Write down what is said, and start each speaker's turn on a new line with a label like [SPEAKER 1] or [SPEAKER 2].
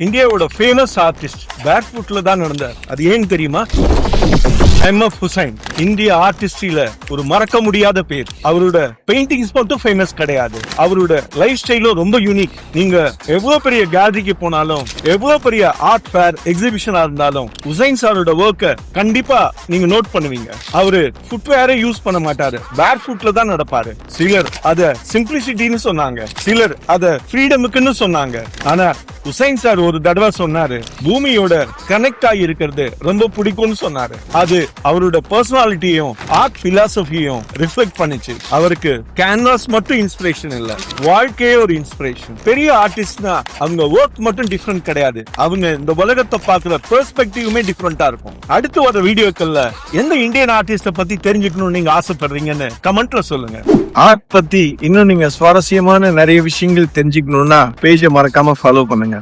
[SPEAKER 1] இந்தியாவோட famous artist back ஃபுட்ல தான் நடந்தார். அது ஏன்னு தெரியுமா? எம்.எஃப். ஹுசைன் இந்திய ஆர்டிஸ்ட்ல ஒரு மறக்க முடியாத பேர். அவரோட பெயிண்டிங்ஸ் மட்டும் ஃபேமஸ் கிடையாது, அவரோட லைஃப் ஸ்டைலும் ரொம்ப யூனிக். நீங்க எவ்வளவு பெரிய கேலரிக்கு போனாலும், எவ்வளவு பெரிய ஆர்ட் ஃபேர் எக்ஸிபிஷனா இருந்தாலும் ஹுசைன் சாரோட ஒர்க்க கண்டிப்பா நீங்க நோட் பண்ணுவீங்க. அவரு ஃபுட்வேரை யூஸ் பண்ண மாட்டாரு, பேக் ஃபுட்ல தான் நடப்பாரு. சிலர் அத சிம்பிளிசிட்டின்னு சொன்னாங்க, சிலர் அத ஃப்ரீடமுக்குன்னு சொன்னாங்க. ஆனா ஹுசைன் சார் ஒரு தடவை சொன்னாரு, பூமியோட கனெக்ட் ஆகி இருக்கிறது ரொம்ப பிடிக்கும்னு சொன்னாரு. அது அவரோட பர்சனாலிட்டியும் ஆர்ட் பிலாசபியும் ரிஃப்ளெக்ட் பண்ணிச்சு. அவருக்கு கேன்வாஸ் மட்டும் இன்ஸ்பிரேஷன் இல்ல, வாழ்க்கையே ஒரு இன்ஸ்பிரேஷன். பெரிய ஆர்டிஸ்ட்னா அவங்க ஒர்க் மட்டும் டிஃபரெண்ட் கிடையாது, அவங்க இந்த உலகத்தை பார்க்கிற பெர்ஸ்பெக்டிவுமே டிஃபரெண்டா இருக்கும். அடுத்து வர வீடியோக்கள்ல எந்த இந்தியன் ஆர்டிஸ்ட பத்தி தெரிஞ்சுக்கணும்னு நீங்க ஆசைப்படுறீங்கன்னு கமெண்ட்ல சொல்லுங்க. ஆர்ட் பத்தி இன்னும் நீங்க சுவாரஸ்யமான நிறைய விஷயங்கள் தெரிஞ்சுக்கணும்னா பேஜை மறக்காம ஃபாலோ பண்ணுங்க.